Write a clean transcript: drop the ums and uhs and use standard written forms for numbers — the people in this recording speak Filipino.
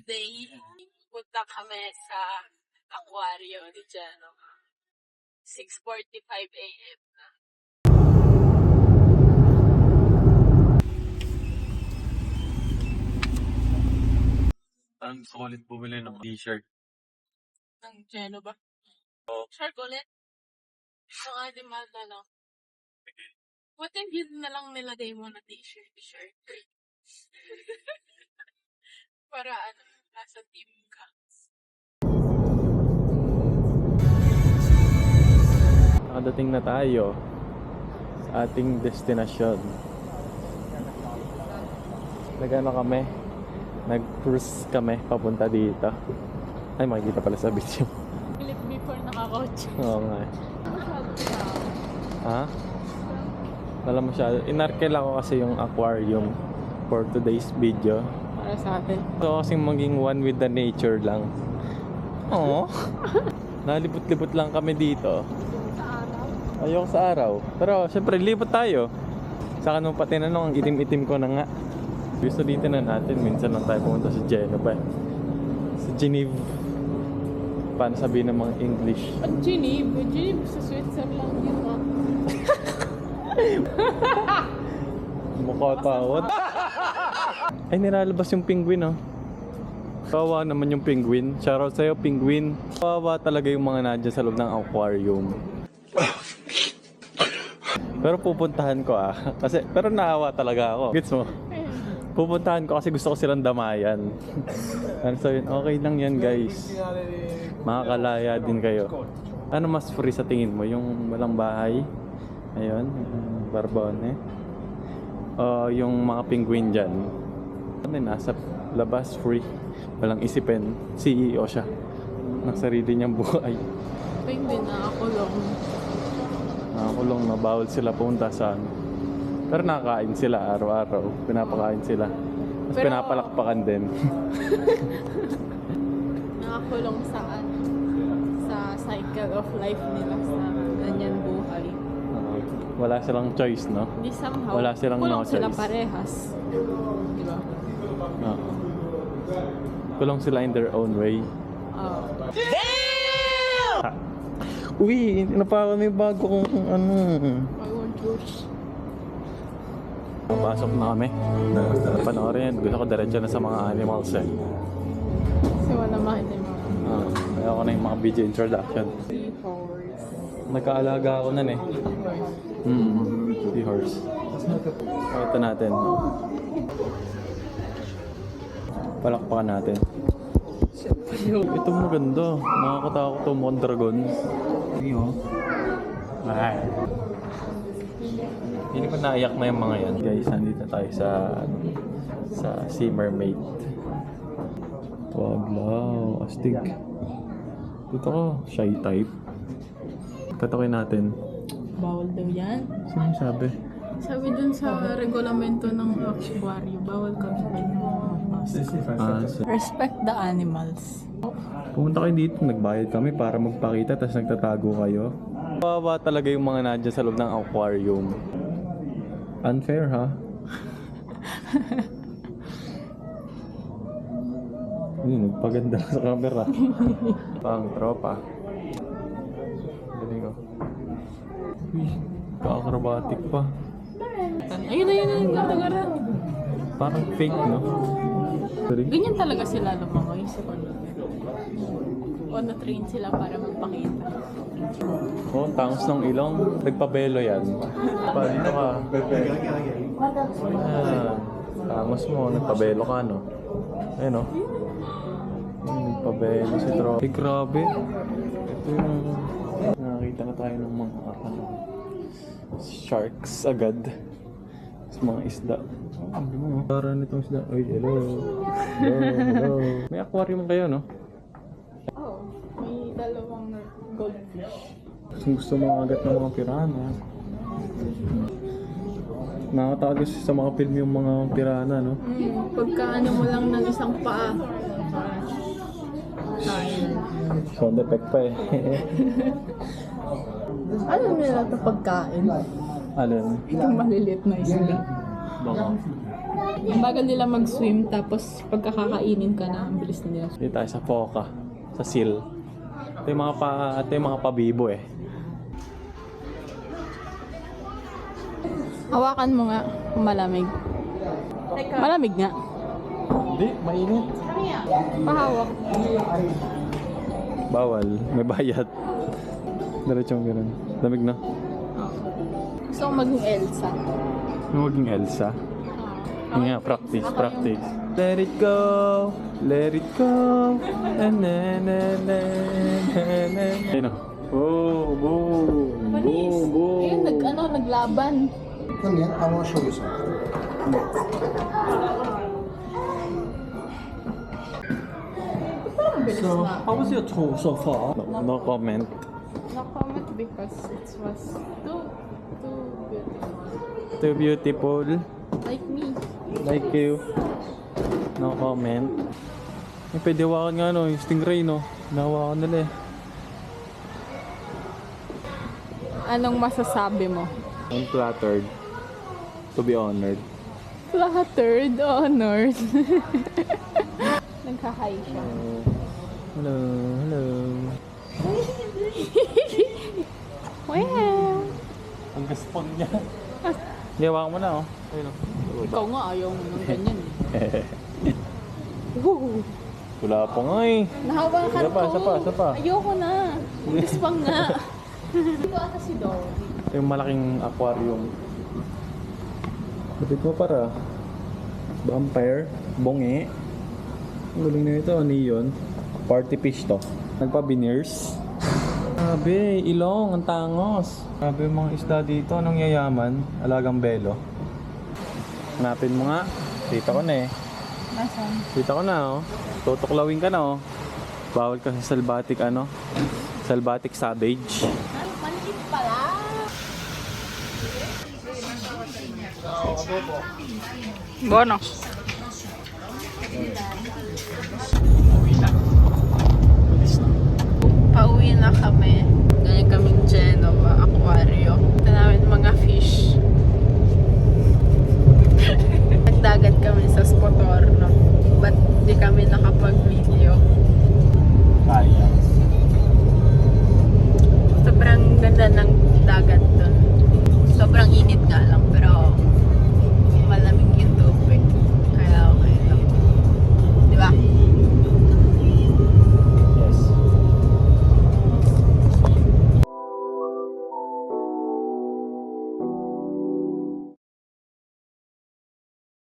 Today, punta kami sa aquario ni Jano. 6:45 a.m. na. Ang gusto ko ulit bumili ng t-shirt. Ng Jano ba? Oo. Shark ulit? Ang animal na lang. What if yun na lang nilagay mo na t-shirt? Para nasa team ka. Nakadating na tayo sa ating destinasyon. Nag-cruise kami papunta dito. Ay, makikita pala sa video. Philip before nakakotch. Oo nga. Ha? Wala masyado. Inarkel ako kasi yung aquarium for today's video. Para sa atin. So, kasing maging one with the nature lang. Oo. Nalibot-libot lang kami dito. Sa araw? Ayoko sa araw. Pero, syempre, libot tayo. Saka nung pati ang itim-itim ko na nga. Gusto dito na natin. Minsan lang tayo pumunta sa Geneva. Sa Geneva. Paano sabihin ng mga English? Geneva. Geneva sa Switzerland yun nga. Mukha tawad. Ay, nilalabas yung penguin, oh. Kawawa naman yung penguin. Shoutout sa'yo, penguin. Kawawa talaga yung mga nandiyan sa loob ng aquarium. Pero pupuntahan ko, pero naawa talaga ako. Gets mo? Pupuntahan ko kasi gusto ko silang damayan. So yun, okay lang yan, guys. Makakalaya din kayo. Ano mas free sa tingin mo? Yung walang bahay? Ayun, Barbone. O yung mga penguin dyan. Nasa labas, free. Walang isipin. CEO siya. Ng sarili niyang buhay. Penguin na nakakulong. Nakakulong na bawal sila punta sa Pero nakakain sila araw-araw. Pinapakain sila. Tapos Pero pinapalakpakan din. nakakulong saan? Sa cycle of life nila sa ganyan buhay. Wala silang choice, no? Hindi somehow. Wala silang kulong no sila choice. parehas. Diba? Oo. Kulong sila in their own way. Damn! Uy, napakan mo yung bago kong ano. I want juice. Pasok na kami. Panoorin. Gusto ko diretso na sa mga animals eh. Kasi wala makita yung mga Ayoko na yung mga video introduction. seahorse. Nagkaalaga ako nun eh. Seahorse. Ito natin. Palakpakan natin. Ito maganda. Nakakatakot ito mukhang dragon. Hindi ko naiyak na yung mga yan. Guys, nandito tayo sa Sea Mermaid. Waglaw, astig. Dito ka, shy type. Tatakin natin. Bawal daw yan. Sino sabi? Sabi dun sa regulamento ng aquarium, bawal ka respect the animals. Pumunta kayo dito, nagbayad kami para magpakita, tapos nagtatago kayo. Kawawa talaga yung mga nandiyan sa loob ng aquarium. Unfair, ha? Nagpaganda sa camera. Pang tropa. Galing, oh. Uy, ka-acrobatic pa. Ayun, ganda. Parang fake, no? Sorry. Ganyan talaga sila lumangoy sa na-train sila para magpakita. Oh, tangos ng ilong. Nagpabelo yan. Dito ka. Ayan. Tangos mo. Nagpabelo ka, no? Ayun, no? Nagpabelo si Tro. Ay, grabe. Ito yung... Nakakita na tayo ng mga sharks agad. Sa mga isda. Para nitong isda. Ay, hello. Hello. May aquarium kayo, no? Oo. May dalawang goldfish. Gusto mga agat ng mga pirana. Nakatawa kasi sa mga film yung mga pirana, no? Pagka ano mo lang ng isang paa. Sound effect pa eh. Ano nila ito pagkain? Alin? Itong maliliit na isda. Baka. Ang bagal nila mag-swim, tapos pagkakakainin ka na, ang bilis na nila. Dito tayo sa Foca, sa Seal. Ito yung mga pabibo eh. Hawakan mo nga kung malamig. Malamig nga. Hindi, mainit. Pahawak. Bawal, may bayad. Diretsong ganun. Lamig na. Gusto ko maging Elsa. Yung maging Elsa. Yun nga, practice, practice. Let it go, let it go. Na na na na na na. Ayun o. Boom, boom, Manis. boom, boom. Ayun, naglaban. Come here, I want to show you something. Parang bilis na. how was your tour so far? No comment. No comment because it was too beautiful. Too beautiful. Like me. Like you. No comment. May pwede hawakan nga no, yung stingray no. Nahawakan nila eh. Anong masasabi mo? I'm flattered. To be honored. Flattered, honored. Nagka-hi siya. Hello, hello. Wow! Ang gaspon niya. Hindi, hawakan mo na oh. Ayun oh. Ikaw nga ayaw mo ng ganyan eh. Woo! Wala pa nga eh. Nahawakan Isa pa, ko. isa pa, isa pa. Ayoko na. Bilis pa nga. Dito ata si Dory. Ito yung malaking aquarium. Lapit mo para. Vampire. Bonge. Ang galing na ito. Neon. Party fish to. Nagpa-veneers. Grabe, ilong. Ang tangos. Grabe yung mga isda dito. Anong yayaman? Alagang belo. Hanapin mo nga. Kita ko na eh. Nasaan? Kita ko na oh. Tutuklawin ka na oh. Bawal ka sa salbatic ano. Salbatic savage. Maliit pala. Bono. Pauwi na kami. Ganyan kaming Genova Aquario. Ito namin mga fish. Nagdagat kami sa Spotorno. Ba't di kami nakapag-video? Kaya. Sobrang ganda ng dagat doon. Sobrang init nga lang, pero